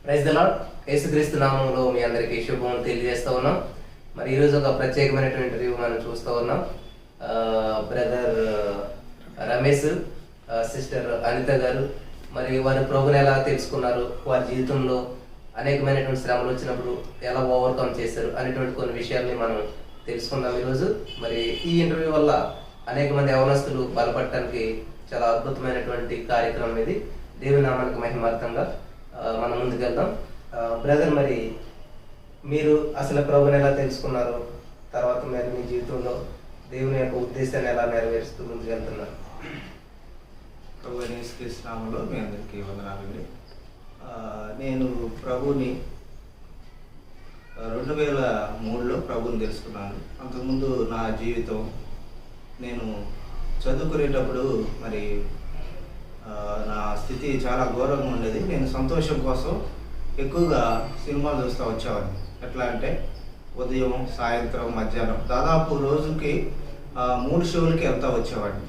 Praise the lord. యేసుక్రీస్తు నామంలో మీ అందరికీ శుభం తెలియజేస్తూ ఉన్నాం. మరి ఈరోజు ఒక ప్రత్యేకమైనటువంటి ఇంటర్వ్యూ మనం చూస్తూ ఉన్నాం. బ్రదర్ రమేష్, సిస్టర్ అనిత గారు మరి వారి ప్రభుని ఎలా తెలుసుకున్నారు, వారి జీవితంలో అనేకమైనటువంటి శ్రమలు వచ్చినప్పుడు ఎలా ఓవర్కమ్ చేశారు అనేటువంటి కొన్ని విషయాల్ని మనం తెలుసుకుందాం ఈరోజు. మరి ఈ ఇంటర్వ్యూ వల్ల అనేక మంది యవనస్తులు బలపడటానికి చాలా అద్భుతమైనటువంటి కార్యక్రమం ఇది. దేవుని నామానికి మహిమార్థంగా మనం ముందుకెళ్దాం. బ్రదర్, మరి మీరు అసలు ప్రభుని ఎలా తెలుసుకున్నారు, తర్వాత మరి మీ జీవితంలో దేవుని యొక్క ఉద్దేశాన్ని ఎలా నెరవేరుస్తూ ముందుకెళ్తున్నారు? ప్రభు యేసుక్రీస్తు నామములో మీ అందరికీ వందనాలండి. నేను ప్రభుని 2003లో ప్రభుని తెలుసుకున్నాను. అంతకుముందు నా జీవితం, నేను చదువుకునేటప్పుడు మరి నా స్థితి చాలా ఘోరంగా ఉండేది. నేను సంతోషం కోసం ఎక్కువగా సినిమాలు చూస్తూ వచ్చేవాడిని. ఎట్లా అంటే ఉదయం, సాయంత్రం, మధ్యాహ్నం దాదాపు రోజుకి 3 షోలకి వెళ్తూ వచ్చేవాడిని.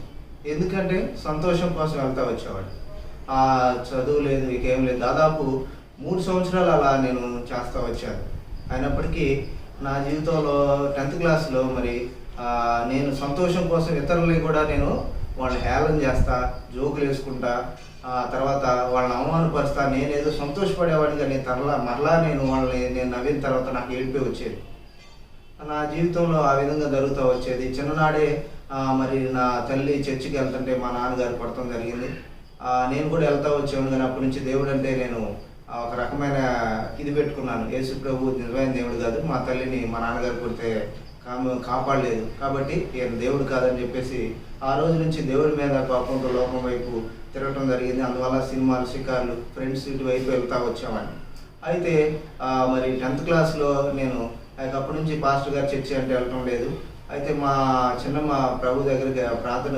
ఎందుకంటే సంతోషం కోసం వెళ్తూ వచ్చేవాడిని. చదువు లేదు, ఇకేం లేదు. దాదాపు 3 సంవత్సరాలు అలా నేను చేస్తూ వచ్చాను. అయినప్పటికీ నా జీవితంలో 10th క్లాస్లో మరి నేను సంతోషం కోసం ఇతరులని కూడా నేను వాళ్ళని హేళన చేస్తా, జోకులు వేసుకుంటా, తర్వాత వాళ్ళని అవమానపరుస్తా. నేనేదో సంతోషపడేవాడిని, కానీ మరలా నేను వాళ్ళని నవ్విన తర్వాత నాకు ఏడిపోయి వచ్చేది. నా జీవితంలో ఆ విధంగా జరుగుతూ వచ్చేది. చిన్ననాడే మరి నా తల్లి చర్చికి వెళ్తుంటే మా నాన్నగారు పడటం జరిగింది. నేను కూడా వెళ్తూ వచ్చాను, కానీ అప్పటి నుంచి దేవుడు అంటే నేను ఒక రకమైన ఇది పెట్టుకున్నాను. యేసు ప్రభు నిజమైన దేవుడు కాదు, మా తల్లిని మా నాన్నగారు కొడితే కాపాడలేదు కాబట్టి ఈయన దేవుడు కాదని చెప్పేసి ఆ రోజు నుంచి దేవుడి మీద కోపంతో లోకం వైపు తిరగటం జరిగింది. అందువల్ల సినిమాలు, షికార్లు, ఫ్రెండ్స్ ఇటు వైపు వెళ్తూ వచ్చామని. అయితే మరి 10th క్లాస్లో నేను అప్పటి నుంచి పాస్టర్ గారు చర్చి అంటే వెళ్ళటం లేదు. అయితే మా చిన్నమ్మ ప్రభు దగ్గరికి ప్రార్థన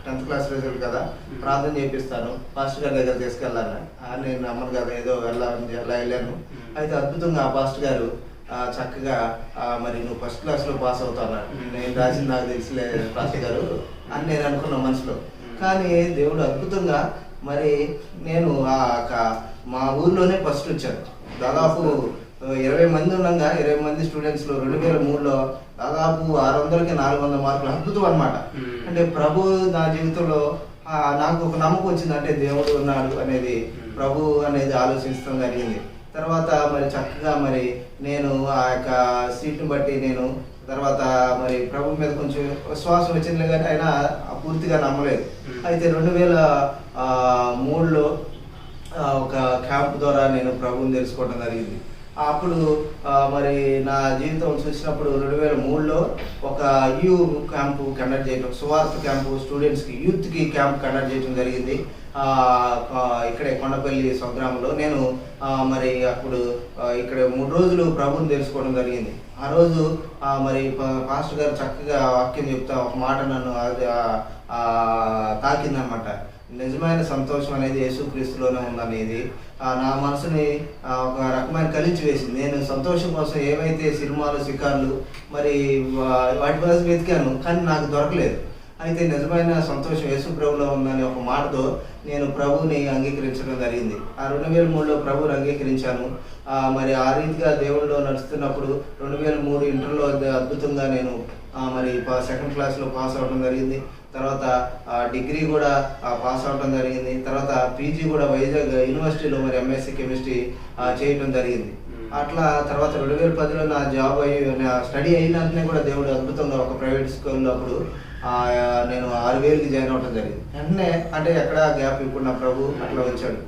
10th క్లాస్ రిజల్ట్ కదా, ప్రార్థన చేపిస్తాను, పాస్టర్ గారి దగ్గర తీసుకెళ్ళాను. నేను నమ్మను కదా, ఏదో వెళ్ళాను. అయితే అద్భుతంగా ఆ పాస్టర్ గారు చక్కగా మరి నువ్వు 1st క్లాస్లో పాస్ అవుతాను, నేను రాసింది నాకు తెలిసిలే పాస్టర్ గారు అని నేను అనుకున్న మనసులో. కానీ దేవుడు అద్భుతంగా మరి నేను మా ఊర్లోనే ఫస్ట్ వచ్చాను. దాదాపు 20 మంది ఉండగా 20 మంది స్టూడెంట్స్లో 2003లో దాదాపు 600కి 400 మార్కులు. అద్భుతం అనమాట. అంటే ప్రభు నా జీవితంలో నాకు ఒక నమ్మకం వచ్చింది, అంటే దేవుడు ఉన్నాడు అనేది, ప్రభు అనేది ఆలోచించడం జరిగింది. తర్వాత మరి చక్కగా మరి నేను ఆ యొక్క సీట్ని బట్టి నేను తర్వాత మరి ప్రభు మీద కొంచెం విశ్వాసం వచ్చింది, కానీ ఆయన పూర్తిగా నమ్మలేదు. అయితే 2003లో ఒక క్యాంప్ ద్వారా నేను ప్రభుని తెలుసుకోవడం జరిగింది. అప్పుడు మరి నా జీవితం చూసినప్పుడు 2003లో ఒక యూ క్యాంపు కండక్ట్ చేయడం, సువార్త క్యాంపు, స్టూడెంట్స్కి, యూత్కి క్యాంప్ కండక్ట్ చేయడం జరిగింది. ఇక్కడే కొండపల్లి స్వగ్రామంలో నేను మరి అప్పుడు ఇక్కడ 3 రోజులు ప్రభుని తెలుసుకోవడం జరిగింది. ఆ రోజు మరి పాస్టర్ గారు చక్కగా వాక్యం చెప్తా ఒక మాట నన్ను తాకిందనమాట. నిజమైన సంతోషం అనేది యేసుక్రీస్తులోనే ఉందనేది నా మనసుని ఒక రకమైన కలిచి వేసింది. నేను సంతోషం కోసం ఏవైతే సినిమాలు, షికార్లు మరి వాటి కోసం వెతికాను, కానీ నాకు దొరకలేదు. అయితే నిజమైన సంతోషం యేసు ప్రభులో ఉందని ఒక మాటతో నేను ప్రభుని అంగీకరించడం జరిగింది. ఆ 2003లో ప్రభుని అంగీకరించాను. మరి ఆ రీతిగా దేవుడిలో నడుస్తున్నప్పుడు 2003 ఇంటర్లో అద్భుతంగా నేను మరి 2nd క్లాస్లో పాస్ అవ్వడం జరిగింది. తర్వాత డిగ్రీ కూడా పాస్ అవ్వడం జరిగింది. తర్వాత పీజీ కూడా వైజాగ్ యూనివర్సిటీలో మరి ఎంఎస్సీ కెమిస్ట్రీ చేయడం జరిగింది. అట్లా తర్వాత 2010లో నా జాబ్ నా స్టడీ అయినంతనే కూడా దేవుడు అద్భుతంగా ఒక ప్రైవేట్ స్కూల్లో అప్పుడు నేను 6000కి జాయిన్ అవ్వడం జరిగింది. వెంటనే అంటే ఎక్కడ గ్యాప్ ఇవ్వకుండా ప్రభు అట్లా వచ్చాడు.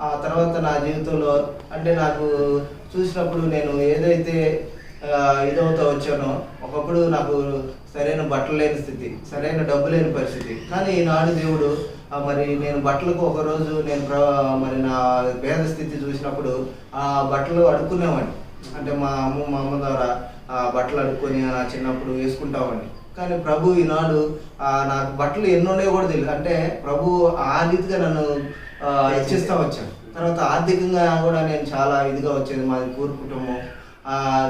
ఆ తర్వాత నా జీవితంలో అంటే నాకు చూసినప్పుడు నేను ఏదైతే ఇదవుతూ వచ్చానో, ఒకప్పుడు నాకు సరైన బట్టలు లేని స్థితి, సరైన డబ్బు లేని పరిస్థితి. కానీ ఈనాడు దేవుడు మరి నేను బట్టలకు ఒకరోజు నేను మరి నా పేద స్థితి చూసినప్పుడు ఆ బట్టలు అడుక్కునేవాడిని. అంటే మా అమ్మ ద్వారా బట్టలు అడుక్కొని నా చిన్నప్పుడు వేసుకుంటామండి. కానీ ప్రభు ఈనాడు నాకు బట్టలు ఎన్నోనే కూడా తెలియదు. అంటే ప్రభు ఆ రీతిగా నన్ను హెచ్చిస్తూ వచ్చాను. తర్వాత ఆర్థికంగా కూడా నేను చాలా ఇదిగా వచ్చేది. మాది పూర్ కుటుంబం,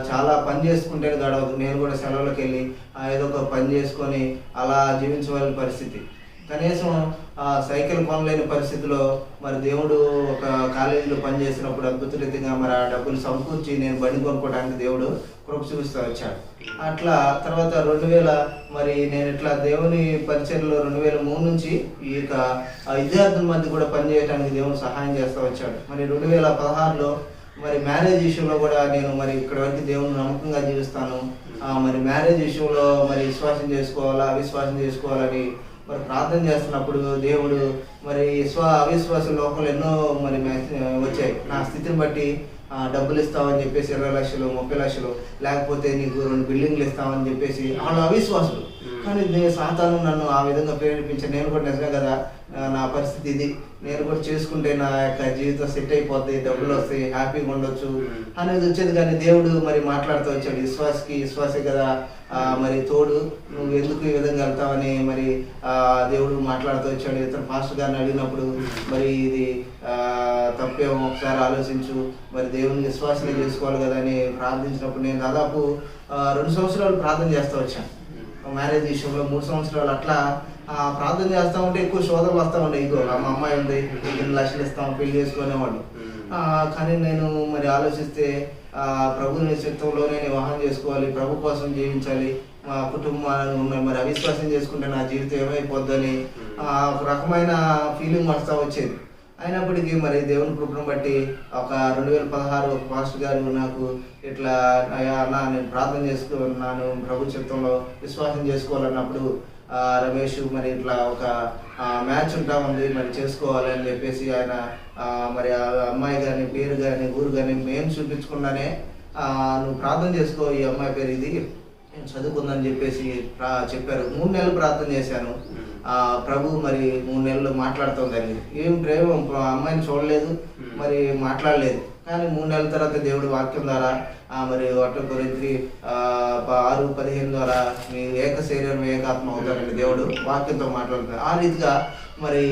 చాలా పని చేసుకుంటేనే గడవదు. నేను కూడా సెలవులకు వెళ్ళి ఏదో ఒక పని చేసుకొని అలా జీవించవలసిన పరిస్థితి. కనీసం సైకిల్ కొనలేని పరిస్థితిలో మరి దేవుడు ఒక కాలేజీలో పనిచేసినప్పుడు అద్భుత రీతిగా మరి ఆ డబ్బులు సమకూర్చి నేను బండి కొనుక్కోవడానికి దేవుడు కృప చూపిస్తూ వచ్చాడు. అట్లా తర్వాత 2000 మరి నేను ఇట్లా దేవుని పరిచర్లో 2003 నుంచి ఈ యొక్క విద్యార్థుల మధ్య కూడా పనిచేయడానికి దేవుడు సహాయం చేస్తూ వచ్చాడు. మరి 2016లో మరి మ్యారేజ్ విషయంలో కూడా నేను మరి ఇక్కడ వరకు దేవుని నమ్మకంగా జీవిస్తాను, మరి మ్యారేజ్ విషయంలో మరి విశ్వాసం చేసుకోవాలా అవిశ్వాసం చేసుకోవాలని మరి ప్రార్థన చేస్తున్నప్పుడు దేవుడు మరి అవిశ్వాస లోకంలో ఎన్నో మరి వచ్చాయి. నా స్థితిని బట్టి డబ్బులు ఇస్తామని చెప్పేసి 20 లక్షలు 30 లక్షలు, లేకపోతే నీకు 2 బిల్డింగ్లు ఇస్తామని చెప్పేసి వాళ్ళు అవిశ్వాసులు. కానీ నేను సాతాను నన్ను ఆ విధంగా ప్రేరేపించాను. నేను కూడా నిజమే కదా, నా పరిస్థితి ఇది, నేను కూడా చేసుకుంటే నా యొక్క జీవితం సెట్ అయిపోద్ది, డబ్బులు వస్తాయి, హ్యాపీగా ఉండొచ్చు అనేది వచ్చేది. కానీ దేవుడు మరి మాట్లాడుతూ వచ్చాడు, విశ్వాసే కదా మరి తోడు, నువ్వు ఎందుకు ఈ విధంగా వెళ్తావని మరి దేవుడు మాట్లాడుతూ వచ్చాడు. ఇతను పాస్టర్ గారిని అడిగినప్పుడు మరి ఇది తప్పేమో ఒకసారి ఆలోచించు, మరి దేవుని విశ్వాసనే చేసుకోవాలి కదా అని ప్రార్థించినప్పుడు నేను దాదాపు 2 సంవత్సరాలు ప్రార్థన చేస్తూ వచ్చాను. మ్యారేజ్ విషయంలో 3 సంవత్సరాలు అట్లా ప్రార్థన చేస్తూ ఉంటే ఎక్కువ శోధనలు వస్తూ ఉండే. ఇగో మా అమ్మాయి ఉంది, 2 లక్షలు ఇస్తాం, పెళ్లి చేసుకునేవాళ్ళు. కానీ నేను మరి ఆలోచిస్తే ప్రభుని చిత్తంలోనే వివాహం చేసుకోవాలి, ప్రభు కోసం జీవించాలి, మా కుటుంబాలు ఉన్నాయి, మరి అవిశ్వాసం చేసుకుంటే నా జీవితం ఏమైపోద్దని ఒక రకమైన ఫీలింగ్ వస్తూ వచ్చేది. అయినప్పటికీ మరి దేవుని కృపను బట్టి ఒక 2016 ఒక పాస్టర్ గారు నాకు ఇట్లా అన్నా నేను ప్రార్థన చేసుకున్నాను, ప్రభు చిత్తంలో విశ్వాసం చేసుకోవాలన్నప్పుడు రమేష్ మరి ఇట్లా ఒక మ్యాచ్ ఉంటా ఉంది, మరి చేసుకోవాలి అని చెప్పేసి ఆయన మరి ఆ అమ్మాయి కానీ పేరు కానీ ఊరు కానీ మేము చూపించకుండానే నువ్వు ప్రార్థన చేసుకో, ఈ అమ్మాయి పేరు ఇది, నేను చదువుకుందని చెప్పేసి చెప్పారు. 3 నెలలు ప్రార్థన చేశాను. ప్రభు మరి 3 నెలలు మాట్లాడుతుంది జరిగింది. ఏం ప్రేమ, అమ్మాయిని చూడలేదు, మరి మాట్లాడలేదు. కానీ 3 నెలల తర్వాత దేవుడి వాక్యం ద్వారా మరి 1 కొరింథీ 6:15 ద్వారా మీ ఏక శరీరం ఏకాత్మ అవుతారండి దేవుడు వాక్యంతో మాట్లాడుతున్నారు. ఆ రీతిగా మరి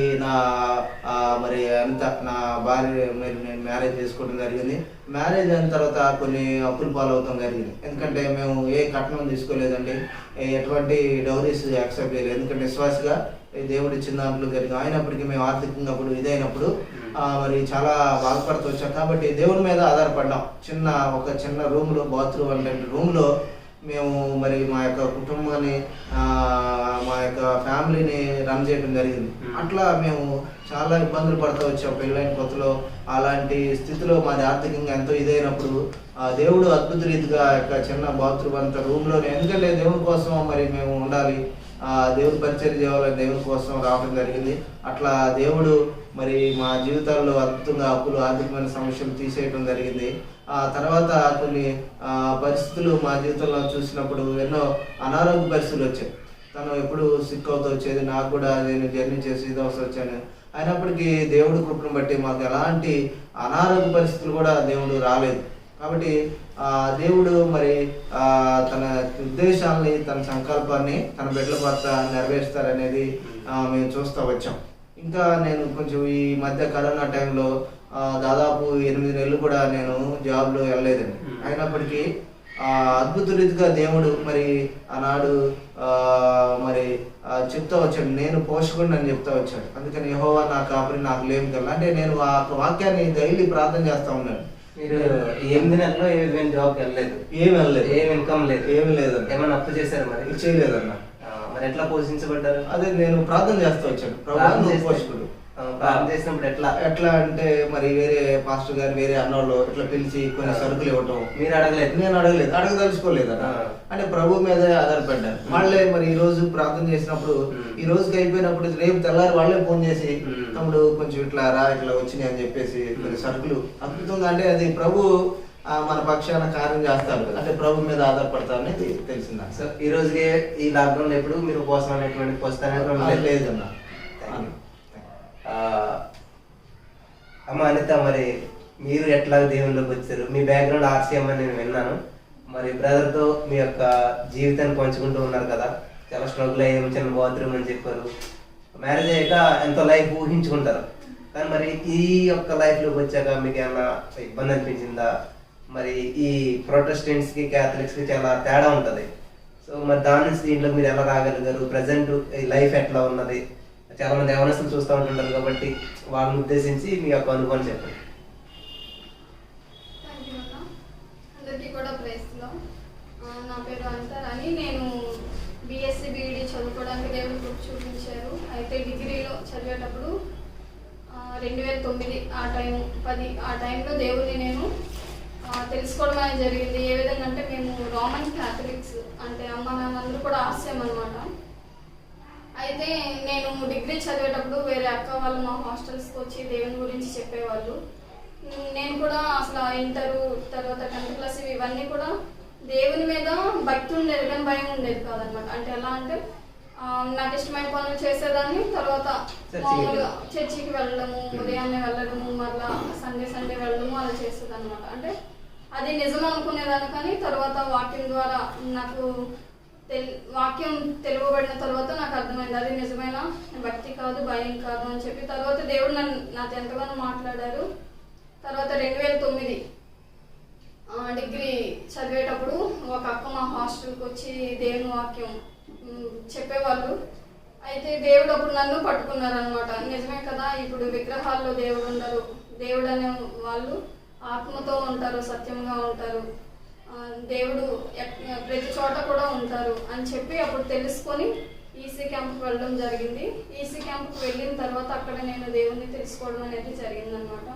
మరి అంత నా భార్య మరి నేను మ్యారేజ్ చేసుకోవడం జరిగింది. మ్యారేజ్ అయిన తర్వాత కొన్ని అప్పులు పాలవుతాం జరిగింది. ఎందుకంటే మేము ఏ కట్నం తీసుకోలేదండి, ఎటువంటి డౌరీస్ యాక్సెప్ట్ చేయలేదు. ఎందుకంటే విశ్వాసగా దేవుడు ఇచ్చిన దాంట్లో జరిగింది. అయినప్పటికీ మేము ఆర్థికంగా అప్పుడు ఇదైనప్పుడు మరి చాలా బాధపడుతూ వచ్చాం. కాబట్టి దేవుని మీద ఆధారపడ్డాం. ఒక చిన్న రూమ్లో, బాత్రూమ్ అంటే రూమ్లో మేము మరి మా యొక్క కుటుంబాన్ని మా యొక్క ఫ్యామిలీని రన్ చేయడం జరిగింది. అట్లా మేము చాలా ఇబ్బందులు పడుతూ వచ్చాం పెళ్ళైన కొత్తలో. అలాంటి స్థితిలో మాది ఆర్థికంగా ఎంతో ఇదైనప్పుడు దేవుడు అద్భుత రీతిగా యొక్క చిన్న బాత్రూమ్ అంత రూమ్లోనే, ఎందుకంటే దేవుని కోసం మరి మేము ఉండాలి, దేవుని పరిచయం చేయాలని దేవుని కోసం రావడం జరిగింది. అట్లా దేవుడు మరి మా జీవితాల్లో అద్భుతంగా అప్పులు ఆర్థికమైన సమస్యలు తీసేయడం జరిగింది. తర్వాత కొన్ని పరిస్థితులు మా జీవితంలో చూసినప్పుడు ఎన్నో అనారోగ్య పరిస్థితులు వచ్చాయి. తను ఎప్పుడు సిక్ అవుతూ వచ్చేది, నాకు కూడా నేను జర్నీ చేసి ఇది వచ్చాను. అయినప్పటికీ దేవుడి కృపను బట్టి మాకు ఎలాంటి అనారోగ్య పరిస్థితులు కూడా దేవుడు రాలేదు. కాబట్టి దేవుడు మరి తన ఉద్దేశాలని, తన సంకల్పాన్ని తన బిడ్డల భర్త నెరవేరుస్తారనేది మేము చూస్తూ వచ్చాం. ఇంకా నేను కొంచెం ఈ మధ్య కరోనా టైంలో దాదాపు 8 నెలలు కూడా నేను జాబ్లో వెళ్ళలేదండి. అయినప్పటికీ అద్భుత రీతిగా దేవుడు మరి ఆనాడు మరి చెప్తా వచ్చాడు, నేను పోషకుడిని అని చెప్తా వచ్చాడు. అందుకని యెహోవా నా కాపరి, నాకు లేమి కల అంటే నేను ఆ వాక్యాన్ని డైలీ ప్రార్థన చేస్తూ ఉన్నాను. మీరు 8 నెలల్లో ఏమి జాబ్కి వెళ్ళలేదు? ఏమి వెళ్ళలేదు, ఏమి ఇన్కమ్ లేదు, ఏమి లేదన్న. ఏమైనా అప్పు చేశారు? మరి చేయలేదన్న. మరి ఎట్లా పోషించబడ్డారు? అదే నేను ప్రార్థన చేస్తూ వచ్చాను. పోషకుడు ప్రార్థన చేసినప్పుడు ఎట్లా అంటే మరి వేరే పాస్టర్ గారు వేరే అన్నోళ్ళు ఇట్లా పిలిచి కొన్ని సరుకులు ఇవ్వటం. మీరు అడగలేదు? నేను అడగదలుచుకోలేదు అన్న. అంటే ప్రభు మీదే ఆధారపడ్డాను. వాళ్ళే మరి ఈ రోజు ప్రార్థన చేసినప్పుడు, ఈ రోజుకి అయిపోయినప్పుడు రేపు తెల్లారి వాళ్ళే ఫోన్ చేసి, తమ్ముడు కొంచెం ఇట్లా రా, ఇట్లా వచ్చినాయి అని చెప్పేసి మరి సరుకులు అద్భుతంగా, అంటే అది ప్రభు మన పక్షాన కార్యం చేస్తారు, అంటే ప్రభు మీద ఆధారపడతారు అనేది తెలిసిందా. సో ఈ రోజుకి ఈ లాక్డౌన్ ఎప్పుడు మీరు ఉపవాసం అనేటువంటి పుస్తకాన్ని లేదన్నా. అమ్మ అనిత, మరి మీరు ఎట్లా దేవుళ్ళలోకి వచ్చారు? మీ బ్యాక్గ్రౌండ్ ఆర్సీఎం అని నేను విన్నాను. మరి బ్రదర్తో మీ యొక్క జీవితాన్ని పంచుకుంటూ ఉన్నారు కదా, చాలా స్ట్రగుల్ అయ్యాము, చిన్న బాత్రూమ్ అని చెప్పారు. మ్యారేజ్ అయ్యాక ఎంతో లైఫ్ ఊహించుకుంటారు. కానీ మరి ఈ యొక్క లైఫ్లోకి వచ్చాక మీకు ఏమైనా ఇబ్బంది అనిపించిందా? మరి ఈ ప్రొటెస్టెంట్స్కి క్యాథలిక్స్కి చాలా తేడా ఉంటుంది. సో మరి దాని నుంచి దీంట్లో మీరు ఎలా రాగలిగారు? ప్రజెంట్ ఈ లైఫ్ ఎట్లా ఉన్నది? చాలా మంది యవనస్తులు చూస్తూ ఉంటుంటారు కాబట్టి వాళ్ళని ఉద్దేశించి మీ యొక్క అనుభవం చెప్పండి. థ్యాంక్ యూ అన్న. అందరికీ కూడా ప్రైస్లో. నా పేరు అంతరాని. నేను బీఎస్సీ బీఈడీ చదువుకోవడానికి దేవుడు కృప చూపించారు. అయితే డిగ్రీలో చదివేటప్పుడు 2009 ఆ టైం 10 ఆ టైంలో దేవుడిని నేను తెలుసుకోవడం అనేది జరిగింది. ఏ విధంగా అంటే మేము రోమన్ క్యాథలిక్స్, అంటే అమ్మ నాన్నందరూ కూడా ఆశయం అనమాట. అయితే నేను డిగ్రీ చదివేటప్పుడు వేరే అక్క వాళ్ళు మా హాస్టల్స్కి వచ్చి దేవుని గురించి చెప్పేవాళ్ళు. నేను కూడా అసలు ఇంటరు తర్వాత 10th క్లాస్ ఇవన్నీ కూడా దేవుని మీద భక్తి ఉండేది కానీ భయం ఉండేది కాదనమాట. అంటే ఎలా అంటే నాకు ఇష్టమైన పనులు చేసేదాన్ని, తర్వాత మామూలుగా చర్చికి వెళ్ళడము, ఉదయాన్నే వెళ్ళడము, మళ్ళా సండే వెళ్ళడము అలా చేసేది అనమాట. అంటే అది నిజం అనుకునేదాన్ని. కానీ తర్వాత వాక్యం ద్వారా నాకు వాక్యం తెలుపబడిన తర్వాత నాకు అర్థమైంది అది నిజమైన భక్తి కాదు, భయం కాదు అని చెప్పి. తర్వాత దేవుడు నాతో ఎంతగానో మాట్లాడారు. తర్వాత 2009 డిగ్రీ చదివేటప్పుడు ఒక అక్క మా హాస్టల్కి వచ్చి దేవుని వాక్యం చెప్పేవాళ్ళు. అయితే దేవుడు అప్పుడు నన్ను పట్టుకున్నారనమాట. నిజమే కదా, ఇప్పుడు విగ్రహాల్లో దేవుడు ఉండరు, దేవుడు అనే వాళ్ళు ఆత్మతో ఉంటారు, సత్యంగా ఉంటారు, దేవుడు ప్రతి చోట కూడా ఉంటారు అని చెప్పి అప్పుడు తెలుసుకొని ఈసీ క్యాంప్కి వెళ్ళడం జరిగింది. ఈసీ క్యాంప్కి వెళ్ళిన తర్వాత అక్కడ నేను దేవుణ్ణి తెలుసుకోవడం అనేది జరిగిందనమాట.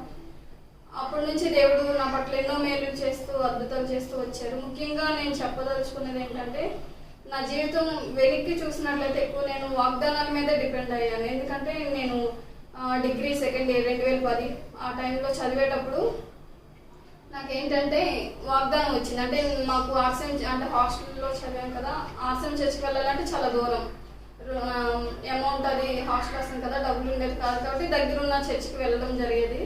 అప్పటి నుంచి దేవుడు నా పట్ల ఎన్నో మేలు చేస్తూ అద్భుతాలు చేస్తూ వచ్చారు. ముఖ్యంగా నేను చెప్పదలుచుకున్నది ఏంటంటే, నా జీవితం వెనక్కి చూసినట్లయితే ఎక్కువ నేను వాగ్దానాల మీద డిపెండ్ అయ్యాను. ఎందుకంటే నేను డిగ్రీ సెకండ్ ఇయర్ 2010 ఆ టైంలో చదివేటప్పుడు నాకేంటంటే వాగ్దానం వచ్చింది. అంటే మాకు ఆర్సెం అంటే హాస్టల్లో చదివాం కదా, ఆర్సెం చర్చికి వెళ్ళాలంటే చాలా దూరం, అమౌంట్ అది హాస్టల్ వస్తుంది కదా, డబ్బులు ఉండేది కాదు. కాబట్టి దగ్గరున్న చర్చికి వెళ్ళడం జరిగేది.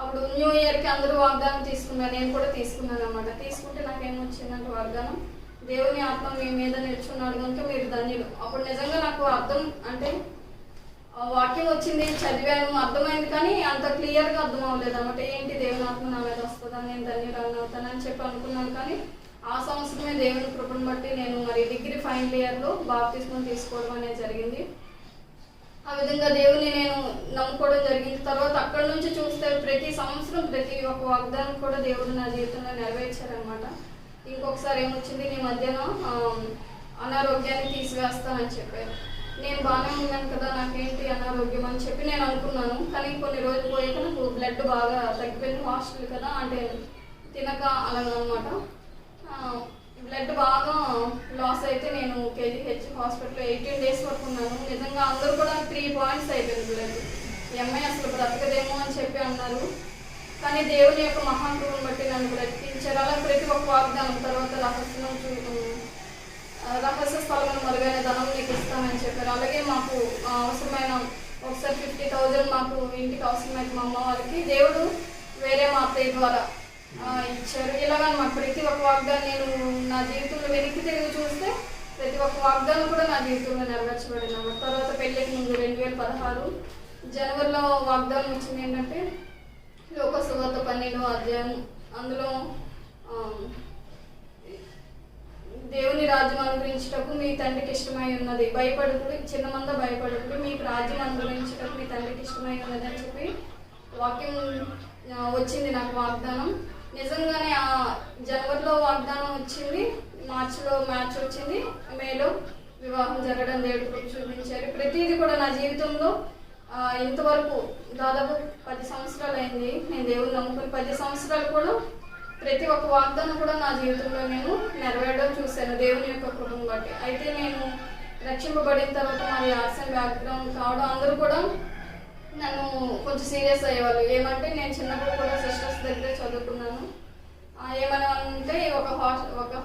అప్పుడు న్యూ ఇయర్కి అందరూ వాగ్దానం తీసుకున్నారు, నేను కూడా తీసుకున్నాను అనమాట. తీసుకుంటే నాకేమొచ్చిందంటే వాగ్దానం, దేవుని ఆత్మ మీ మీద నిల్చున్నాడు కనుక మీరు ధన్యులు. అప్పుడు నిజంగా నాకు అర్థం అంటే వాక్యం వచ్చింది, చదివాను, అర్థమైంది, కానీ అంత క్లియర్గా అర్థం అవ్వలేదు అనమాట. ఏంటి దేవుని ఆత్మ నా మీద వస్తుందని, నేను ధన్యురాలను అవుతానని చెప్పి అనుకున్నాను. కానీ ఆ సంవత్సరమే దేవుని కృపను బట్టి నేను మరి డిగ్రీ ఫైనల్ ఇయర్లో బాప్తిస్మం తీసుకోవడం అనేది జరిగింది. ఆ విధంగా దేవుని నేను నమ్ముకోవడం జరిగింది. తర్వాత అక్కడి నుంచి చూస్తే ప్రతి సంవత్సరం ప్రతి ఒక్క వాగ్దానం కూడా దేవుడు నా జీవితంలో నెరవేర్చారనమాట. ఇంకొకసారి ఏమొచ్చింది, నీ మధ్యాహ్నం అనారోగ్యాన్ని తీసివేస్తానని చెప్పారు. నేను బాగానే ఉన్నాను కదా, నాకేంటి అనారోగ్యం అని చెప్పి నేను అనుకున్నాను. కానీ కొన్ని రోజులు పోయాక నాకు బ్లడ్ బాగా తగ్గిపోయింది, హాస్టల్ కదా, అంటే తినక అలాగనమాట. బ్లడ్ బాగా లాస్ అయితే నేను కేజీహెచ్ హాస్పిటల్లో 18 days వరకు ఉన్నాను. నిజంగా అందరూ కూడా 3 points అయిపోయింది బ్లడ్. ఈ అమ్మాయి అసలు బ్రతకదేమో అని చెప్పి అన్నారు. కానీ దేవుని యొక్క మహాకృపను బట్టి నన్ను బ్రతికించారు. అలా ప్రతి ఒక్క వాగ్దానం తర్వాత రహస్య స్థలమును మరుగైన ధనం నీకు ఇస్తామని చెప్పారు. అలాగే మాకు అవసరమైన ఒకసారి 50,000 మాకు ఇంటికి అవసరమైన మా అమ్మ వాళ్ళకి దేవుడు వేరే మా అత్తయ్య ద్వారా ఇచ్చారు. ఇలాగనమాట ప్రతి ఒక్క వాగ్దానం నేను నా జీవితంలో వెనక్కి తిరిగి చూస్తే ప్రతి ఒక్క వాగ్దానం కూడా నా జీవితంలో నెరవేర్చబడింది అన్నమాట. తర్వాత పెళ్ళికి ముందు 2016 జనవరిలో వాగ్దానం వచ్చింది ఏంటంటే, లోకసువార్త 12వ అధ్యాయం, అందులో దేవుని రాజ్యం అనుగ్రహించుటకు మీ తండ్రికి ఇష్టమై ఉన్నది, భయపడుకుడు చిన్న మంద భయపడుకుడు, మీకు రాజ్యం అనుగ్రహించుటకు మీ తండ్రికి ఇష్టమై ఉన్నది అని చెప్పి వాక్యం వచ్చింది నాకు వాగ్దానం. నిజంగానే ఆ జనవరిలో వాగ్దానం వచ్చింది, మార్చిలో మ్యాచ్ వచ్చింది, మేలో వివాహం జరగడం దేవుడు చూపించారు. ప్రతిదీ కూడా నా జీవితంలో ఇంతవరకు దాదాపు 10 సంవత్సరాలు అయింది నేను దేవుని నమ్ముకుని. 10 సంవత్సరాలు కూడా ప్రతి ఒక్క వాగ్దానం కూడా నా జీవితంలో నేను నెరవేరడం చూశాను దేవుని యొక్క కృపను బట్టి. అయితే నేను రక్షింపబడిన తర్వాత మరి ఆర్ట్స్ బ్యాక్గ్రౌండ్ కావడం అందరూ కూడా నన్ను కొంచెం సీరియస్ అయ్యేవాళ్ళు. ఏమంటే నేను చిన్నప్పుడు కూడా సిస్టర్స్ దగ్గర చదువుకున్నాను. ఏమైనా అంటే ఒక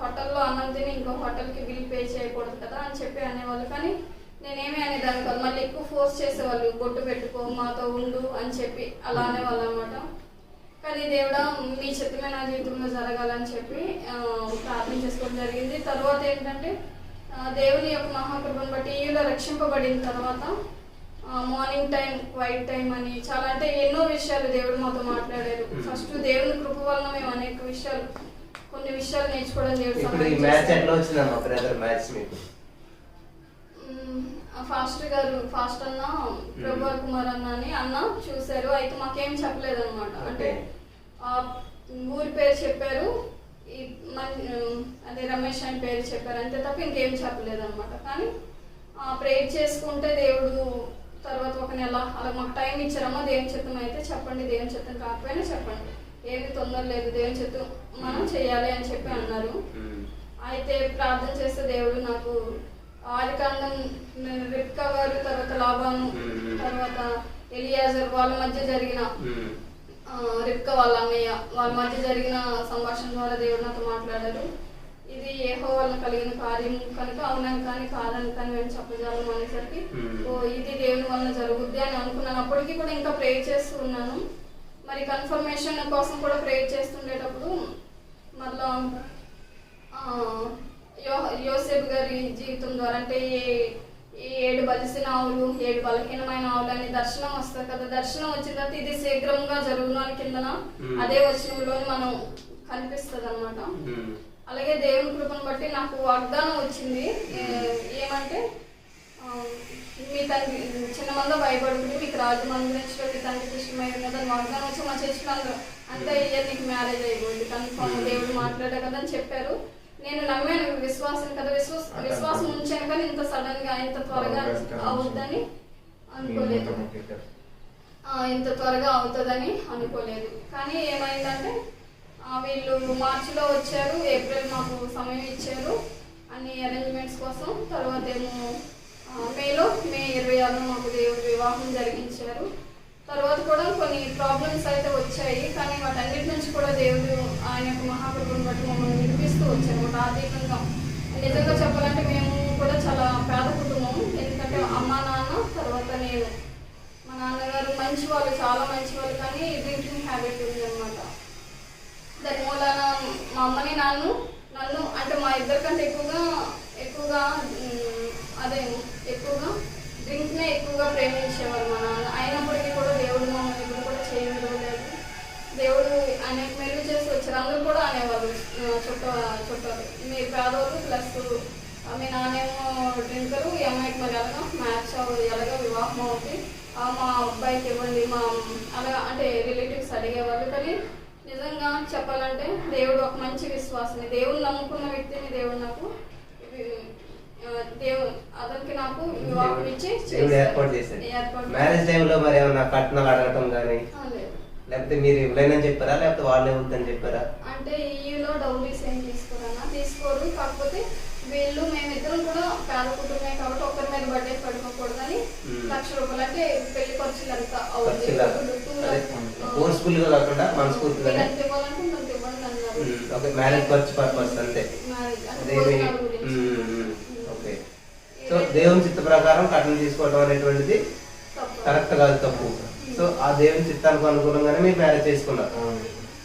హోటల్లో అన్నం తిని ఇంకో హోటల్కి బిల్ పే చేయకూడదు కదా అని చెప్పి అనేవాళ్ళు. కానీ నేనేమి అనేదాన్ని కాదు, మళ్ళీ ఎక్కువ ఫోర్స్ చేసేవాళ్ళు, బొట్టు పెట్టుకో, మాతో ఉండు అని చెప్పి అలా అనేవాళ్ళు అనమాట. కానీ దేవుడా మీ చిత్తమే నా జీవితంలో జరగాలని చెప్పి ప్రార్థన చేసుకోవడం జరిగింది. తర్వాత ఏంటంటే దేవుని యొక్క మహాకృపను బట్టి ఈలో రక్షింపబడిన తర్వాత మార్నింగ్ టైం, క్వైట్ టైం అని చాలా అంటే ఎన్నో విషయాలు దేవుడు మాతో మాట్లాడారు. ఫస్ట్ దేవుని కృప వలన మేము అనేక విషయాలు కొన్ని విషయాలు నేర్చుకోవడం దేవుడు. ఇప్పుడు ఈ మ్యాచ్ ఎట్లా వచ్చిందమ్మా బ్రదర్ మ్యాచ్ మీకు? ఫాస్ట్ అన్న ప్రభు కుమార్ అన్న చూశారు. అయితే మాకేం చెప్పలేదు అనమాట. అంటే ఊరి పేరు చెప్పారు, అదే రమేష్ అని పేరు చెప్పారు, అంతే తప్ప ఇంకేం చెప్పలేదు అనమాట. కానీ ప్రేయర్ చేసుకుంటే దేవుడు తర్వాత ఒక నెల అలా మాకు టైం ఇచ్చారమ్మా, దేవుని చిత్తం అయితే చెప్పండి, దేవుని చిత్తం కాకపోయినా చెప్పండి, ఏమి తొందర లేదు, దేవుని చిత్తం మనం చేయాలి అని చెప్పి అన్నారు. అయితే ప్రార్థన చేస్తే దేవుడు నాకు ఆదికాండం రిబ్కా గారు, తర్వాత లాబాను, తర్వాత ఎలియాజర్ వాళ్ళ మధ్య జరిగిన రిబ్కా వాళ్ళ అన్నయ్య వాళ్ళ మధ్య జరిగిన సంభాషణ ద్వారా దేవుడు నాతో మాట్లాడారు. ఇది యెహోవాను కలిగిన కార్యం కనుక అవునని కానీ కాదని కానీ మేము చెప్పజాలం అనేసరికి ఇది దేవుని వలన జరుగుద్ది అని అనుకున్నాను. అప్పటికి కూడా ఇంకా ప్రేయర్ చేస్తూ ఉన్నాను. మరి కన్ఫర్మేషన్ కోసం కూడా ప్రేయర్ చేస్తుండేటప్పుడు మళ్ళా యోసేపు గారి జీవితం ద్వారా, అంటే ఈ 7 బలిసిన ఆవులు 7 బలహీనమైన ఆవులు అని దర్శనం వస్తుంది కదా. దర్శనం వచ్చిన తర్వాత ఇది శీఘ్రంగా జరుగును అని కిందన అదే వచనంలోని మనం కనిపిస్తుంది అనమాట. అలాగే దేవుని కృపను బట్టి నాకు వాగ్దానం వచ్చింది. ఏమంటే మీ తండ్రి చిన్న మంద భయపడుకుని మీకు రాజు మందిరించడం మీ తండ్రికి ఇష్టమై ఉన్నదని వాగ్దానం వచ్చి మా చర్చిలో అంతా ఇయర్ నీకు మ్యారేజ్ అయిపోయింది కన్ఫర్మ్ దేవుడు మాట్లాడా కదా అని చెప్పారు. నేను నమ్మాను, విశ్వాసం కదా, విశ్వాసం ఉంచాను. కానీ ఇంత సడన్ గా ఇంత త్వరగా అవుద్దని అనుకోలేదు, ఇంత త్వరగా అవుతుందని అనుకోలేదు. కానీ ఏమైందంటే వీళ్ళు మార్చిలో వచ్చారు, ఏప్రిల్ మాకు సమయం ఇచ్చారు అన్ని అరేంజ్మెంట్స్ కోసం. తర్వాత ఏమో మే 26 మాకు దేవుడు వివాహం జరిగించారు. తర్వాత కూడా కొన్ని ప్రాబ్లమ్స్ అయితే వచ్చాయి, కానీ వాటన్నిటి నుంచి కూడా దేవుడు ఆయన యొక్క మహాప్రభుని బట్టి మమ్మల్ని వినిపిస్తూ వచ్చారు. ఆర్థికంగా నిజంగా చెప్పాలంటే మేము కూడా చాలా పేద కుటుంబం. ఎందుకంటే అమ్మ నాన్న తర్వాత నేను, మా నాన్నగారు మంచి వాళ్ళు, చాలా మంచి వాళ్ళు, కానీ డ్రింకింగ్ హ్యాబిట్ ఉంది అనమాట. దాని మూలాన మా అమ్మని నన్ను అంటే మా ఇద్దరికంటే ఎక్కువగా డ్రింక్నే ఎక్కువగా ప్రేమించేవారు మా నాన్న. అయినప్పటికీ కూడా దేవుడు మమ్మల్ని ఇప్పుడు కూడా చేయలేదు. దేవుడు అనేక మెరుగు చేసి వచ్చారు. అందరూ కూడా అనేవాళ్ళు చుట్టాలు మీరు పేదవాళ్ళు ప్లస్ మీ నాన్నేమో డ్రింకరు, ఈ అమ్మాయికి మరి ఎలాగా మ్యాచ్ ఎలాగా వివాహం అవుతుంది, మా అబ్బాయికి ఇవ్వండి మా అలాగా అంటే రిలేటివ్స్ అడిగేవాళ్ళు. కానీ నిజంగా చెప్పాలంటే దేవుడు ఒక మంచి విశ్వాసని, దేవుడు నమ్ముకున్న వ్యక్తిని దేవుడు నాకు అతనికి నాకు వివాహం ఇచ్చి ఏర్పాటు చేశారు. మ్యారేజ్ టైంలో మరి ఏమన్నా కట్నాలు అడగటం కానీ లేకపోతే మీరు ఇవ్వలేనని చెప్పారా, లేకపోతే వాళ్ళే వద్దని చెప్పారా? అంటే ఈలో డౌరీస్ ఏం తీసుకోరు. కాకపోతే వీళ్ళు మేమిద్దరం కూడా పేద కుటుంబమే కాబట్టి ఒకరి మీద బర్త్డే పడుకోకూడదని ₹1,00,000 అంటే పెళ్లి ఖర్చులు అంతా అవుతుంది. మ్యారేజ్ ఖర్చు పర్పస్ అంతే. ఓకే, సో దేవుని చిత్త ప్రకారం కట్నం తీసుకోవడం అనేటువంటిది కరెక్ట్ కాదు, తప్పు. సో ఆ దేవుని చిత్తానికి అనుగుణంగానే మీరు మ్యారేజ్ చేసుకున్నారు.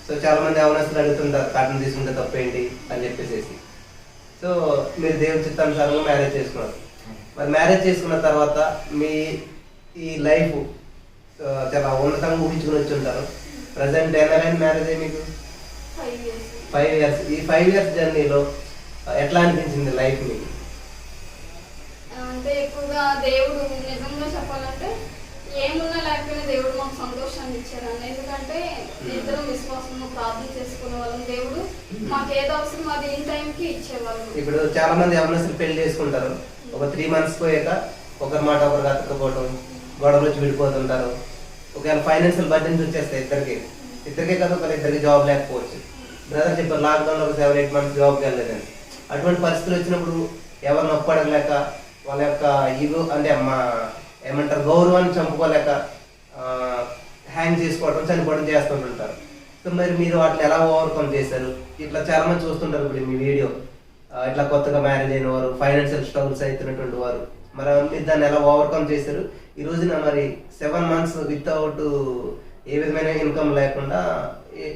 సో చాలా మంది అవనస్తులు అడుగుతుంటారు కట్నం తీసుకుంటే తప్పేంటి అని చెప్పేసి. సో మీరు దేవుని చిత్తానుసారంగా మ్యారేజ్ చేసుకున్నారు. మరి మ్యారేజ్ చేసుకున్న తర్వాత మీ ఈ లైఫ్ చాలా ఉన్నతంగా ఊహించుకుని వచ్చి ఉంటారు. ప్రజెంట్ ఎన్నరైన మ్యారేజ్ అయ్యి మీకు 5 years. ఈ 5 years జర్నీలో ఎట్లా అనిపించింది లైఫ్ మీకు? అంటే ఎక్కువగా దేవుడు నిజంగా చెప్పాలంటే ఏమున్నా లేకపోయినా దేవుడు మాకు సంతోషాన్ని ఇచ్చారండి. ఎందుకంటే ఇద్దరం విశ్వాసంలో ప్రార్థన చేసుకునే వాళ్ళం. దేవుడు మాకు ఏదో అవసరం అది ఇన్ టైంకి ఇచ్చేవాళ్ళు. ఇప్పుడు చాలా మంది అవనస్తులు పెళ్లి చేసుకుంటారు, ఒక 3 months పోయాక ఒకరి మాట ఒకరు కట్టుకపోవడం, గొడవలు వచ్చి విడిపోతుంటారు. ఒకవేళ ఫైనాన్షియల్ బడ్జెట్స్ వచ్చేస్తాయి ఇద్దరికే కాదు, ఇద్దరికి జాబ్ లేకపోవచ్చు. బ్రదర్ చెప్పారు లాక్డౌన్లో ఒక 7-8 months జాబ్కి వెళ్ళలేదని. అటువంటి పరిస్థితులు వచ్చినప్పుడు ఎవరిని ఒప్పడలేక వాళ్ళ యొక్క ఈగో అంటే ఏమంటారు గౌరవాన్ని చంపుకోలేక హ్యాంగ్ చేసుకోవడం, చనిపోవడం చేస్తుంటుంటారు. సో మరి మీరు వాటిని ఎలా ఓవర్కమ్ చేశారు? ఇట్లా చాలా మంది చూస్తుంటారు ఇప్పుడు మీ వీడియో, ఇట్లా కొత్తగా మ్యారేజ్ అయిన వారు, ఫైనాన్షియల్ స్ట్రగుల్స్ అవుతున్నటువంటి వారు, మరి మీరు దాన్ని ఎలా ఓవర్కమ్ చేశారు? ఈ రోజున మరి 7 months వితౌట్ ఏ విధమైన ఇన్కమ్ లేకుండా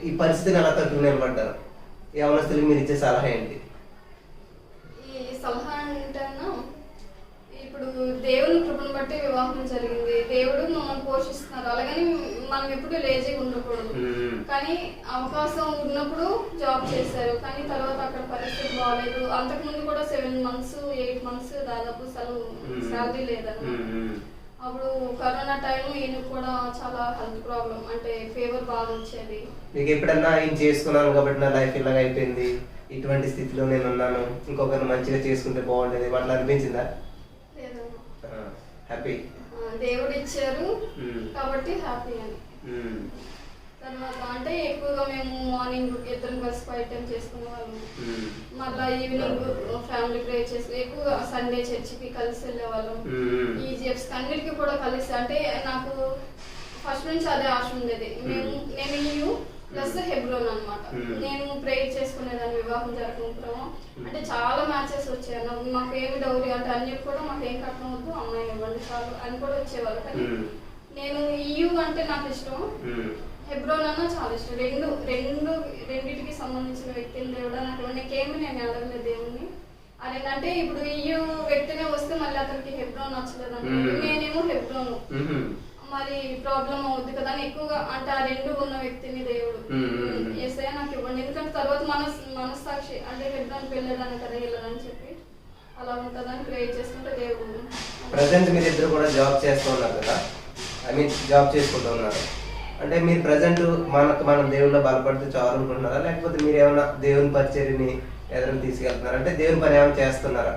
ఈ పరిస్థితిని ఎలా తట్టుకుని నిలబడ్డారు? ఈ అవనస్తులకు మీరు ఇచ్చే సలహా ఏంటి? ఈ సలహా అంటేనా ఇప్పుడు దేవుని కృపను బట్టి వివాహం జరిగింది. దేవుడు మమ్మల్ని పోషిస్తున్నారు, అలాగని మనం ఎప్పుడు లేజీగా ఉండకూడదు. కానీ అవకాశం ఉన్నప్పుడు జాబ్ చేశారు, కానీ తర్వాత అక్కడ పరిస్థితి బాగాలేదు. అంతకుముందు కూడా 7 months 8 months దాదాపు శాలరీ లేదన్నమాట. అప్పుడు కరోనా టైం ఈయన కూడా చాలా హెల్త్ ప్రాబ్లం, అంటే ఫీవర్ బాగా వచ్చేది. మీకు ఎప్పుడన్నా ఈయన చేసుకున్నాను కాబట్టి నా లైఫ్ ఇలాగ అయిపోయింది, ఇటువంటి స్థితిలో నేను ఉన్నాను, ఇంకొకరిని మంచిగా చేసుకుంటే బాగుండేది, అట్లా అనిపించిందా? హ్యాపీ దేవుడు ఇచ్చారు కాబట్టి హ్యాపీ అని. తర్వాత అంటే ఎక్కువగా మేము మార్నింగ్ ఇద్దరం కలిసి 5 times చేసుకునే వాళ్ళం. మళ్ళీ ఈవినింగ్ ఫ్యామిలీ ప్రే చేసి ఎక్కువగా సండే చర్చికి కలిసి వెళ్ళేవాళ్ళం. ఈజిఎఫ్స్ అన్నిటికీ కూడా కలిసి, అంటే నాకు ఫస్ట్ నుంచి అదే ఆశ ఉండేది. నేను EU ప్లస్ హెబ్రోన్ అనమాట. నేను ప్రేయర్ చేసుకునేదాన్ని వివాహం జరగకుండా. అంటే చాలా మ్యాచెస్ వచ్చాయి. మాకు ఏమి డౌరీ అంటే అన్నిటి కూడా మాకు ఏం కట్నం వద్దు, అమ్మాయిని ఇవ్వండి చాలు అని కూడా వచ్చేవాళ్ళు. కానీ నేను EU అంటే నాకు ఇష్టం, హెబ్రోన్ అన్న చాలా ఇష్టం. రెండింటికి సంబంధించిన వ్యక్తిని దేవుడా నాకు నాకేమి నేను అడగలేదు దేవుణ్ణి. అదేంటంటే ఇప్పుడు EU వ్యక్తినే వస్తే మళ్ళీ అతనికి హెబ్రోన్ నచ్చలేదు అంటే, నేనేమో హెబ్రోను, మరి ప్రాబ్లం అవుద్ది కదా అని ఎక్కువగా అంటే ఆ 2 ఉన్న వ్యక్తిని దేవుడు ఏసయ్య నాకు ఇవ్వండి. ఎందుకంటే తర్వాత మనస్సాక్షి అంటే హెబ్రోన్ వెళ్ళేదాన్ని కదా వెళ్ళదని చెప్పి అలా ఉంటుందని ప్రే చేసుకుంటే దేవుడు. ప్రజెంట్ మీరు ఇద్దరు కూడా జాబ్ చేస్తూ ఉన్నారు కదా, జాబ్ చేసుకుంటూ ఉన్నారు అంటే మీరు ప్రజెంట్ మనం దేవుళ్ళో బలపడుతూ చాలు అనుకుంటున్నారా, లేకపోతే మీరు ఏమైనా దేవుని పరిచర్యని ఎదురు తీసుకెళ్తున్నారా, అంటే దేవుని పని ఏమైనా చేస్తున్నారా?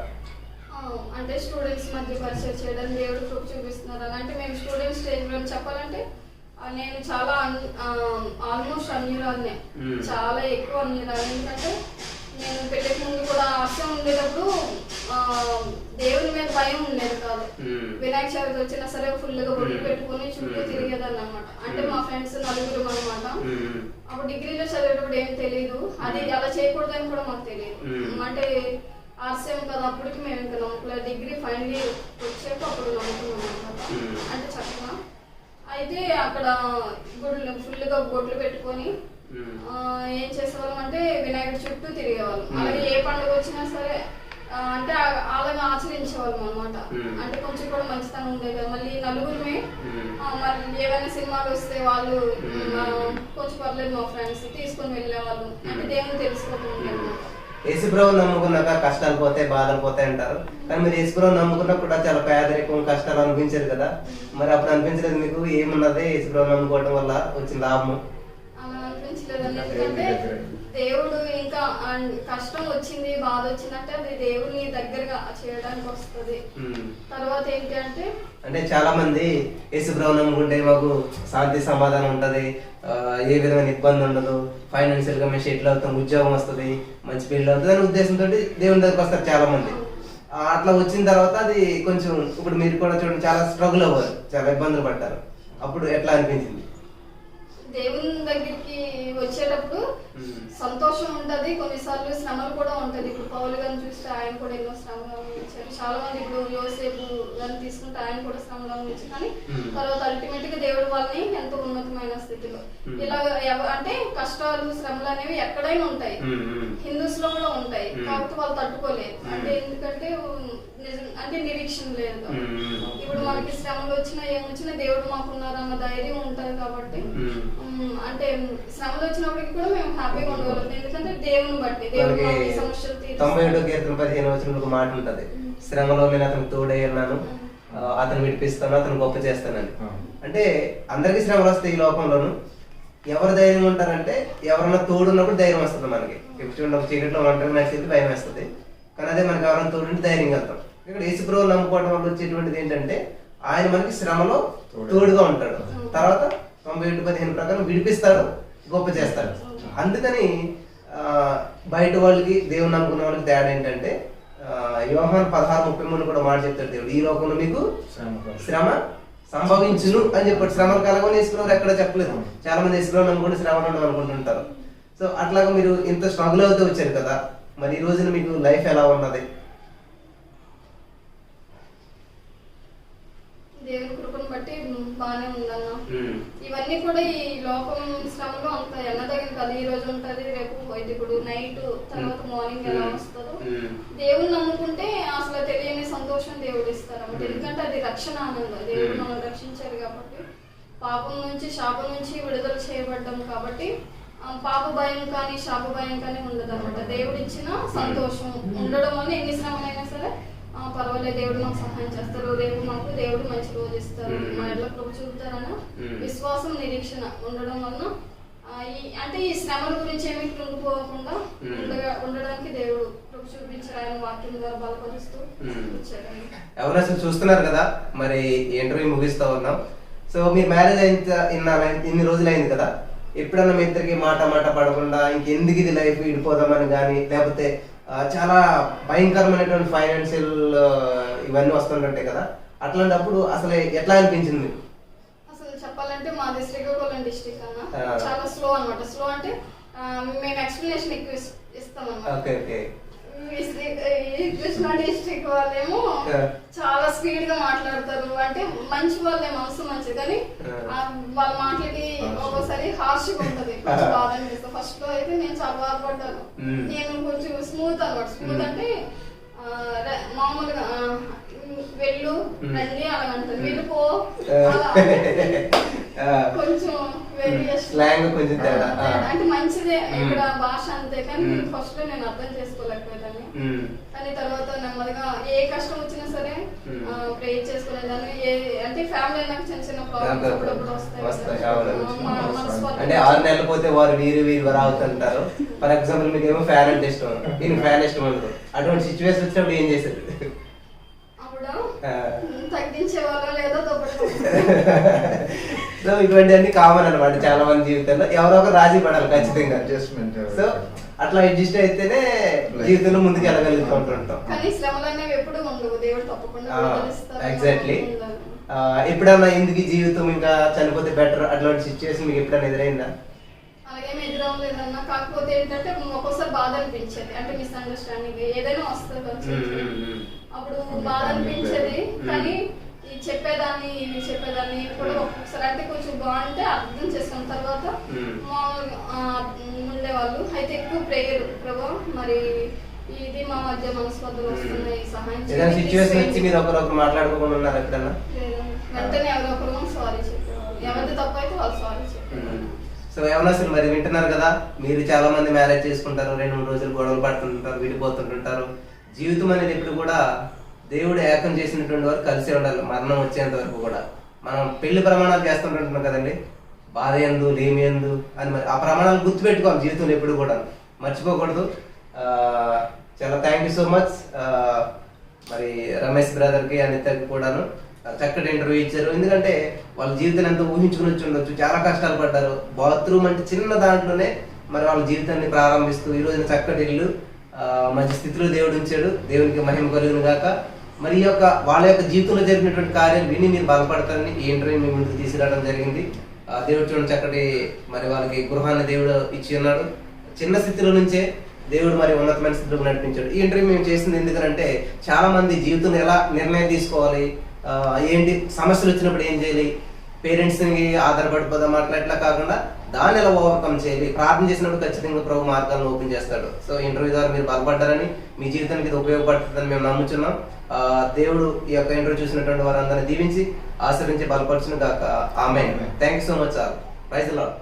అంటే స్టూడెంట్స్ మధ్య పరిచయం చేయడం దేవుడు కృప చూపిస్తున్నారు. అంటే మేము స్టూడెంట్స్ స్టేజ్లో చెప్పాలంటే నేను చాలా ఆల్మోస్ట్ అన్యురాలనే, చాలా ఎక్కువ అన్యురాలు. ఎందుకంటే నేను పెళ్ళికి ముందు కూడా ఆశయం ఉండేటప్పుడు దేవుని మీద భయం ఉండేది కాదు. వినాయక చవితి వచ్చినా సరే ఫుల్ గా బొట్టు పెట్టుకుని చుట్టూ తిరిగేదాన్ని అనమాట. అంటే మా ఫ్రెండ్స్ 4 అనమాట. అప్పుడు డిగ్రీలో చదివేటప్పుడు ఏం తెలియదు, అది అలా చేయకూడదని కూడా మాకు తెలియదు. అంటే ఆశయం కదా, అప్పటికి మేము ఇంకా నమ్మకలేదు. డిగ్రీ ఫైనల్ ఇయర్ వచ్చాక అప్పుడు నమ్ముకున్నాం అనమాట. అంటే చక్కగా అయితే అక్కడ గుళ్ళు ఫుల్ గా బొట్లు పెట్టుకొని ఏం చేసేవాళ్ళం అంటే వినాయకుడి చుట్టూ తిరిగేవాళ్ళం. అలాగే ఏ పండుగ వచ్చినా సరే అంటే అలాగే ఆచరించేవాళ్ళం అనమాట. అంటే కొంచెం కూడా మంచితనం ఉండేది కదా. మళ్ళీ నలుగురిమే మరి ఏమైనా సినిమాలు వస్తే వాళ్ళు కొంచెం పర్లేదు మా ఫ్రెండ్స్ తీసుకొని వెళ్ళేవాళ్ళు. అంటే దేవుని తెలుసుకోకుండా అనమాట. యేసుప్రభువుని నమ్ముకున్నాక కష్టాలు పోతాయి, బాధలు పోతాయి అంటారు. కానీ మీరు యేసుప్రభువుని నమ్ముకున్నప్పుడు కూడా చాలా పేదరికం, కష్టాలు అనిపించారు కదా, మరి అప్పుడు అనిపించలేదు మీకు ఏమున్నది యేసుప్రభువుని నమ్ముకోవడం వల్ల వచ్చిన లాభం? అలా అనిపించలేదండి. ఎందుకంటే దేవుడు ఇంకా కష్టం వచ్చింది, బాధ వచ్చిందంటే అది దేవుని దగ్గరగా చేయడానికి వస్తుంది. తర్వాత ఏంటి అంటే చాలా మంది యేసుప్రభువుని నమ్ముకుంటే మాకు శాంతి సమాధానం ఉంటది, ఏ విధమైన ఇబ్బంది ఉండదు, ఫైనాన్షియల్ గా మేము సెటిల్ అవుతాం, ఉద్యోగం వస్తుంది, మంచి పెళ్లి అవుతుంది అనే ఉద్దేశంతో దేవుని దగ్గరకు వస్తారు చాలా మంది. అట్లా వచ్చిన తర్వాత అది కొంచెం ఇప్పుడు మీరు కూడా చూడండి చాలా స్ట్రగుల్ అవ్వరు, చాలా ఇబ్బందులు పడ్డారు. అప్పుడు ఎట్లా అనిపించింది? దేవుని దగ్గరికి వచ్చేటప్పుడు సంతోషం ఉంటది, కొన్నిసార్లు శ్రమలు కూడా ఉంటది. ఇప్పుడు పౌలు గారిని చూస్తే ఆయన కూడా ఎన్నో శ్రమలు అనుభవించారు. చాలా మంది ఇప్పుడు యోసేపు గారిని తీసుకుంటే ఆయన కూడా శ్రమలు అనుభవించారు. కానీ తర్వాత అల్టిమేట్ గా దేవుడు వాళ్ళని ఎంతో ఉన్నతమైన స్థితిలో ఇలా అంటే కష్టాలు శ్రమలు అనేవి ఎక్కడైనా ఉంటాయి, హిందూస్ లో కూడా ఉంటాయి. కాబట్టి వాళ్ళు తట్టుకోలేదు. అంటే ఎందుకంటే అంటే నిరీక్షణ లేదు. ఇప్పుడు మనకి శ్రమలు వచ్చినా ఏమొచ్చినా దేవుడు మాకున్నారన్న ధైర్యం ఉంటది. కాబట్టి అంటే శ్రమలు వచ్చినప్పటికీ కూడా మేము హ్యాపీగా ఉండగలుగుతాం. ఎందుకంటే దేవుని బట్టి దేవుడు మాకు సమస్యలు 97వ కీర్తన 15వ వచనంలో ఒక మాట ఉంటది, శ్రమలో నేను అతను తోడై ఉన్నాను, అతను విడిపిస్తాను, అతను గొప్ప చేస్తానని. అంటే అందరికీ శ్రమలు వస్తాయి ఈ లోకంలోను. ఎవరు ధైర్యం ఉంటారంటే ఎవరన్నా తోడు ఉన్నప్పుడు ధైర్యం వస్తుంది మనకి. ఇప్పుడు చూడండి, ఒక చీకట్లో ఒంటరి నడిచేది భయం వేస్తుంది, కానీ అదే మనకి ఎవరైనా తోడుంటే ధైర్యం వెళ్తాం. ఇక్కడ యేసుప్రభువుని నమ్ముకోవడం వల్ల వచ్చేటువంటిది ఏంటంటే ఆయన మనకి శ్రమలో తోడుగా ఉంటాడు, తర్వాత 97:15 ప్రకారం విడిపిస్తాడు, గొప్ప చేస్తాడు. అందుకని బయట వాళ్ళకి దేవుని నమ్ముకున్న వాళ్ళకి తేడా ఏంటంటే యోహాను 16:33 కూడా మాట చెప్తాడు దేవుడు, ఈ లోకంలో మీకు శ్రమ సంభవించును అని చెప్పాడు. శ్రమల కాలంలో యేసుప్రభువు ఎక్కడ చెప్పలేదు. చాలా మంది యేసుప్రభువుని నమ్ముకుంటే శ్రమలు ఉండవు అనుకుంటుంటారు. సో అట్లాగా మీరు ఇంత స్ట్రగుల్ అవుతూ వచ్చారు కదా, మరి ఈ రోజున మీకు లైఫ్ ఎలా ఉన్నది? దేవుని కృపను బట్టి బాగానే ఉందన్న. ఇవన్నీ కూడా ఈ లోకం శ్రమలో అంత ఎన్నదగిన కదా, ఈ రోజు ఉంటుంది రేపు పోయింది. ఇప్పుడు నైట్ తర్వాత మార్నింగ్ ఎలా వస్తుందో దేవుని నమ్ముకుంటే అసలు తెలియని సంతోషం దేవుడు ఇస్తారు అన్నమాట. ఎందుకంటే అది రక్షణ ఆనందం, దేవుడు మనం రక్షించారు కాబట్టి, పాపం నుంచి శాపం నుంచి విడుదల చేయబడ్డాం కాబట్టి పాప భయం కానీ శాప భయం కానీ ఉండదు అనమాట. దేవుడు ఇచ్చిన సంతోషం ఉండడం వల్ల ఎన్ని శ్రమలైనా సరే పర్వాలేదు, దేవుడు మాకు సహాయం చేస్తారు, రేపు మాకు దేవుడు మంచి రోజు ఇస్తారు, మా ఎట్లా ప్రభు చూపుతారన్న విశ్వాసం నిరీక్షణ ఉండడం వలన అంటే ఈ శ్రమల గురించి ఏమీ కృంగిపోకుండా ఉండడానికి దేవుడు ప్రభు చూపించారు, ఆయన వాక్యం ద్వారా బలపరుస్తూ వచ్చారండి. ఎవరు అసలు చూస్తున్నారు కదా, మరి ఇంటర్వ్యూ ముగిస్తా ఉన్నాం. సో మీరు మ్యారేజ్ ఇన్ని రోజులు అయింది కదా, ఎప్పుడన్నా మీ ఇద్దరికి మాట పడకుండా ఇంకెందుకు ఇది లైఫ్ విడిపోదామని కానీ, లేకపోతే చాలా భయంకరమైనటువంటి ఫైనాన్షియల్ ఇవన్నీ వస్తుంటాయి కదా, అట్లాంటప్పుడు అసలు ఎట్లా అనిపించింది? అసలు చెప్పాలంటే మాది శ్రీకాకుళం డిస్ట్రిక్ట్ అన్న, చాలా స్లో అనమాట. స్లో అంటే మేము ఎక్స్ప్లెనేషన్ ఎక్కువ ఇస్తాం అన్నమాట. కృష్ణా డిస్ట్రిక్ట్ వాళ్ళేమో చాలా స్పీడ్ గా మాట్లాడతారు, అంటే మంచి వాళ్ళే, మనసు మంచి, కానీ వాళ్ళ మాటలకి ఒక్కోసారి హార్ష్ గా ఉంటది, కొంచెం బాధ అనిపిస్తుంది. ఫస్ట్ లో అయితే నేను చాలా బాధపడ్డాను. నేను కొంచెం స్మూత్ అనమాట. స్మూత్ అంటే మామూలుగా వెళ్ళు రండి అలా అంటారు, వెళ్ళిపో కొంచెం అంటే మంచిదే ఇక్కడ భాష అంతే, కానీ ఫస్ట్ లో నేను అర్థం చేసుకోలేకపోయేదాన్ని. కానీ తర్వాత నెమ్మదిగా ఏ కష్టం వచ్చినా సరే ప్రేయర్ చేసుకునేదాన్ని. అంటే ఫ్యామిలీ నాకు చిన్న చిన్న ప్రాబ్లమ్స్ అప్పుడప్పుడు వస్తాయి. అంటే 6 నెలలు పోతే వారు వీరు రావుతుంటారు. ఫర్ ఎగ్జాంపుల్ మీకు ఏమో ఫ్యాన్ అంటే ఇష్టం, దీనికి ఫ్యాన్ ఇష్టం ఉండదు. అటువంటి సిచ్యువేషన్ వచ్చినప్పుడు ఏం చేశారు? తగ్గించేవాళ్ళో లేదో సో ఇటువంటివన్నీ కామన్ అనమాట చాలా మంది జీవితంలో, ఎవరో ఒకరు రాజీ పడాలి ఖచ్చితంగా. సో అట్లా అడ్జస్ట్ అయితేనే జీవితంలో ముందుకు వెళ్ళగలుగుతుంటాం. కానీ శ్రమలు అనేవి ఎప్పుడు ఉండవు, దేవుడు తప్పకుండా ఎగ్జాక్ట్లీ. ఎప్పుడన్నా ఎందుకు జీవితం ఇంకా చనిపోతే బెటర్ అట్లాంటి సిచ్యువేషన్ మీకు ఎప్పుడైనా ఎదురైందా? అలాగేమి ఎదురవ్వలేదన్నా, కాకపోతే ఏంటంటే ఒక్కోసారి బాధ అనిపించేది, అంటే మిస్అండర్స్టాండింగ్ ఏదైనా వస్తుంది అప్పుడు బాధ అనిపించేది. కానీ చెప్పేదాన్ని కూడా ఒక్కొక్కసారి అంటే కొంచెం బాగుంటే అర్థం చేసుకున్న తర్వాత ఉండేవాళ్ళు. అయితే ఎక్కువ ప్రేయర్, ప్రభా మరి ఇది మా మధ్య మనస్పర్ధలు వస్తున్నాయి, సహాయం మాట్లాడుకోకుండా ఉన్నారు ఎప్పుడన్నా? వెంటనే ఎవరొకరు సారీ చెప్పేవాళ్ళు, ఎవరిది తప్పు అయితే వాళ్ళు సారీ చెప్పేవాళ్ళు. సో ఏమన్నా అసలు మరి వింటున్నారు కదా, మీరు చాలా మంది మ్యారేజ్ చేసుకుంటారు, 2-3 రోజులు గొడవలు పడుతుంటారు, విడిపోతుంటుంటారు. జీవితం అనేది ఎప్పుడు కూడా దేవుడు ఏకం చేసినటువంటి వారు కలిసి ఉండాలి మరణం వచ్చేంత వరకు కూడా. మనం పెళ్లి ప్రమాణాలు చేస్తుంటుంటున్నాం కదండి, బాధ ఎందు లేమి ఎందు అని, మరి ఆ ప్రమాణాలు గుర్తుపెట్టుకోవాలి జీవితంలో ఎప్పుడు కూడా, మర్చిపోకూడదు. చాలా థ్యాంక్ యూ సో మచ్ మరి రమేష్ బ్రదర్కి అనితకి కూడాను చక్కటి ఇంటర్వ్యూ ఇచ్చారు. ఎందుకంటే వాళ్ళ జీవితాన్ని ఎంతో ఊహించుకుని వచ్చి ఉండొచ్చు, చాలా కష్టాలు పడ్డారు. బాత్రూమ్ అంటే చిన్న దాంట్లోనే మరి వాళ్ళ జీవితాన్ని ప్రారంభిస్తూ ఈ రోజున చక్కటి ఇల్లు మంచి స్థితిలో దేవుడు ఉంచాడు. దేవునికి మహిమ కలుగును గాక. మరి ఈ యొక్క వాళ్ళ యొక్క జీవితంలో జరిగినటువంటి కార్యాలు విని మీరు బలపడతారని ఈ ఇంటర్వ్యూ మీ ముందుకు తీసుకురావడం జరిగింది. దేవుడు చూడండి చక్కటి మరి వాళ్ళకి గృహాన్ని దేవుడు ఇచ్చి ఉన్నాడు. చిన్న స్థితిలో నుంచే దేవుడు మరి ఉన్నతమైన స్థితిలో నడిపించాడు. ఈ ఇంటర్వ్యూ మేము చేసింది ఎందుకంటే చాలా మంది జీవితంలో ఎలా నిర్ణయం తీసుకోవాలి, ఏంటి సమస్యలు వచ్చినప్పుడు ఏం చేయాలి, పేరెంట్స్ని ఆధారపడిపోదాం అట్లా కాకుండా దాన్ని ఎలా ఓవర్కమ్ చేయాలి, ప్రార్థన చేసినప్పుడు ఖచ్చితంగా ప్రభు మార్గాలను ఓపెన్ చేస్తాడు. సో ఇంటర్వ్యూ ద్వారా మీరు బలపడ్డారని, మీ జీవితానికి ఇది ఉపయోగపడుతుందని మేము నమ్ముచున్నాం. దేవుడు ఈ యొక్క ఇంటర్వ్యూ చూసినటువంటి వారందరినీ దీవించి ఆశీర్వించి బలపరచును గాక. Amen. Thank you so much. Praise the lord.